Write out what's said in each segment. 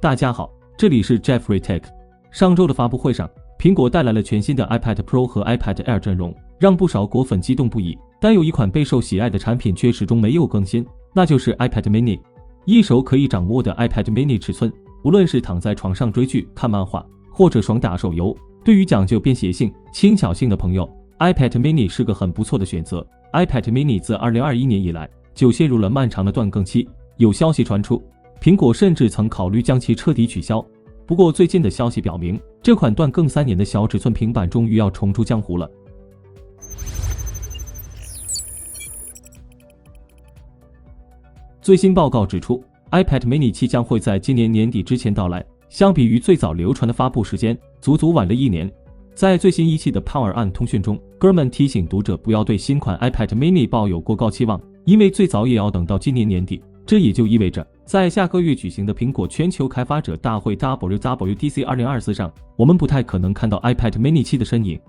大家好，这里是 Jeffrey Tech。上周的发布会上，苹果带来了全新的 iPad Pro 和 iPad Air 阵容，让不少果粉激动不已。但有一款备受喜爱的产品却始终没有更新，那就是 iPad mini。一手可以掌握的 iPad mini 尺寸，无论是躺在床上追剧、看漫画，或者爽打手游，对于讲究便携性、轻巧性的朋友， iPad mini 是个很不错的选择。iPad mini 自2021年以来就陷入了漫长的断更期，有消息传出，苹果甚至曾考虑将其彻底取消。不过最近的消息表明，这款断更3年的小尺寸平板终于要重出江湖了。最新报告指出， iPad mini 7将会在今年年底之前到来，相比于最早流传的发布时间，足足晚了1年。在最新一期的 Power On 通讯中，哥们提醒读者不要对新款 iPad mini 抱有过高期望，因为最早也要等到今年年底。这也就意味着，在下个月举行的苹果全球开发者大会 WWDC 2024上，我们不太可能看到 iPad mini 7的身影。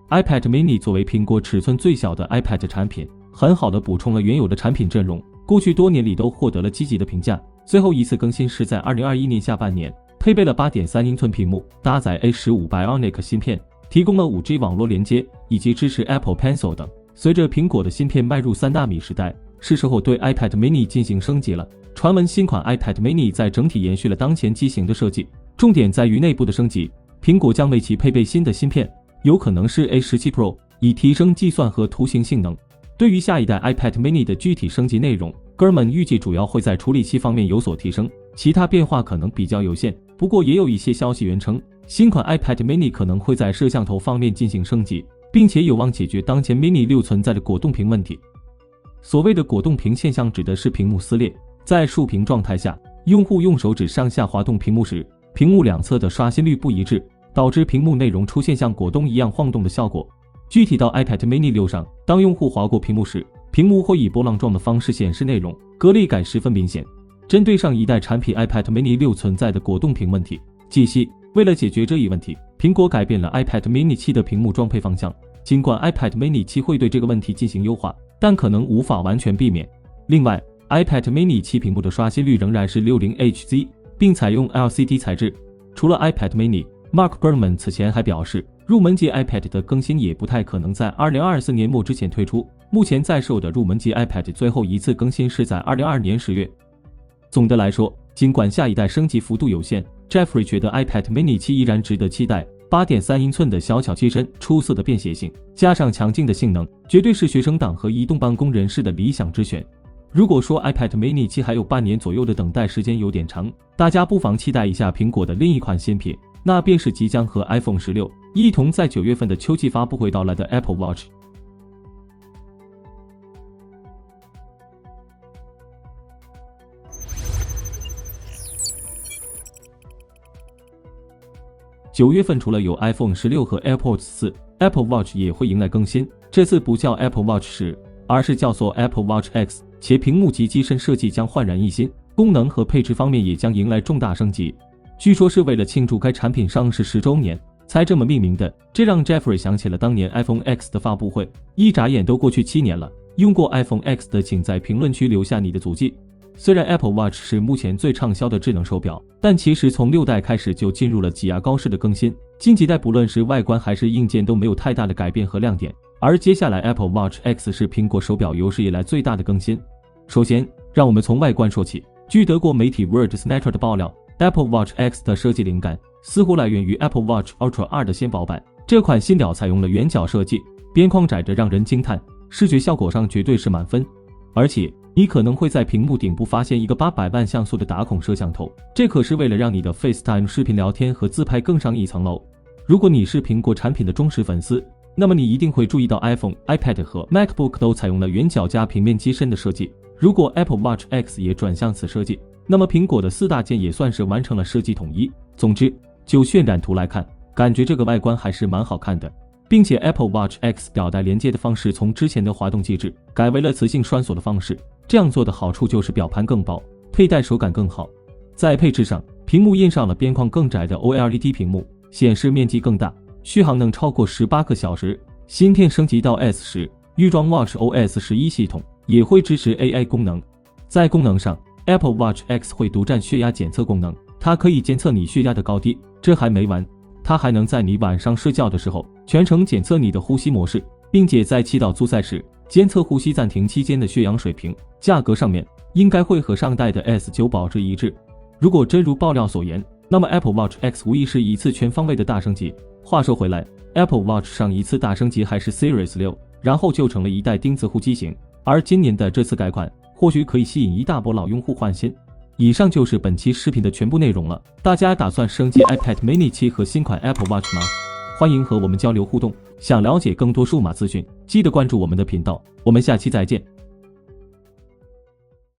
iPad mini 作为苹果尺寸最小的 iPad 产品，很好的补充了原有的产品阵容，过去多年里都获得了积极的评价。最后一次更新是在2021年下半年，配备了 8.3 英寸屏幕，搭载 A15 Bionic 芯片，提供了 5G 网络连接，以及支持 Apple Pencil 等。随着苹果的芯片迈入3纳米时代，是时候对 iPad mini 进行升级了。传闻新款 iPad mini 在整体延续了当前机型的设计，重点在于内部的升级。苹果将为其配备新的芯片，有可能是 A17 Pro， 以提升计算和图形性能。对于下一代 iPad mini 的具体升级内容，哥们预计主要会在处理器方面有所提升，其他变化可能比较有限。不过也有一些消息源称，新款 iPad mini 可能会在摄像头方面进行升级，并且有望解决当前 mini 6存在的果冻屏问题。所谓的果冻屏现象指的是屏幕撕裂，在竖屏状态下，用户用手指上下滑动屏幕时，屏幕两侧的刷新率不一致，导致屏幕内容出现像果冻一样晃动的效果。具体到 iPad mini 6上，当用户划过屏幕时，屏幕会以波浪状的方式显示内容，割裂感十分明显。针对上一代产品 iPad mini 6存在的果冻屏问题，据悉，为了解决这一问题，苹果改变了 iPad mini 7的屏幕装配方向。尽管 iPad mini 7会对这个问题进行优化，但可能无法完全避免。另外， iPad mini 7屏幕的刷新率仍然是 60Hz， 并采用 LCD 材质。除了 iPad mini，Mark Gurman 此前还表示，入门级 iPad 的更新也不太可能在2024年末之前推出。目前在售的入门级 iPad 最后一次更新是在2022年10月。总的来说，尽管下一代升级幅度有限， Jeffrey 觉得 iPad mini 7依然值得期待。8.3 英寸的小巧机身，出色的便携性，加上强劲的性能，绝对是学生党和移动办公人士的理想之选。如果说 iPad mini 7还有半年左右的等待时间有点长，大家不妨期待一下苹果的另一款新品，那便是即将和 iPhone 16一同在9月份的秋季发布会到来的 Apple Watch。9月份除了有 iPhone 16和 AirPods 4， Apple Watch 也会迎来更新。这次不叫 Apple Watch 10，而是叫做 Apple Watch X， 且屏幕及机身设计将焕然一新，功能和配置方面也将迎来重大升级。据说是为了庆祝该产品上市10周年才这么命名的，这让 Jeffrey 想起了当年 iPhone X 的发布会。一眨眼都过去7年了，用过 iPhone X 的请在评论区留下你的足迹。虽然 Apple Watch 是目前最畅销的智能手表，但其实从6代开始就进入了挤牙膏式的更新，近几代不论是外观还是硬件都没有太大的改变和亮点。而接下来 Apple Watch X 是苹果手表有史以来最大的更新。首先，让我们从外观说起。据德国媒体 Word Snatcher 的爆料， Apple Watch X 的设计灵感似乎来源于 Apple Watch Ultra 2的纤薄版。这款新表采用了圆角设计，边框窄着让人惊叹，视觉效果上绝对是满分。而且你可能会在屏幕顶部发现一个800万像素的打孔摄像头，这可是为了让你的 FaceTime 视频聊天和自拍更上一层楼。如果你是苹果产品的忠实粉丝，那么你一定会注意到 iPhone、iPad 和 MacBook 都采用了圆角加平面机身的设计。如果 Apple Watch X 也转向此设计，那么苹果的4大件也算是完成了设计统一。总之，就渲染图来看，感觉这个外观还是蛮好看的。并且 Apple Watch X 表带连接的方式从之前的滑动机制改为了磁性拴锁的方式，这样做的好处就是表盘更薄，佩戴手感更好。在配置上，屏幕印上了边框更窄的 OLED 屏幕，显示面积更大，续航能超过18个小时。芯片升级到 S10， 预装 Watch OS 11系统，也会支持 AI 功能。在功能上， Apple Watch X 会独占血压检测功能，它可以监测你血压的高低，这还没完，它还能在你晚上睡觉的时候全程检测你的呼吸模式，并且在祈祷阻塞时监测呼吸暂停期间的血氧水平。价格上面应该会和上代的 S9 保值一致。如果真如爆料所言，那么 Apple Watch X 无疑是一次全方位的大升级。话说回来， Apple Watch 上一次大升级还是 Series 6，然后就成了一代钉子户机型，而今年的这次改款或许可以吸引一大波老用户换新。以上就是本期视频的全部内容了，大家打算升级 iPad mini 7和新款 Apple Watch 吗？欢迎和我们交流互动，想了解更多数码资讯，记得关注我们的频道，我们下期再见。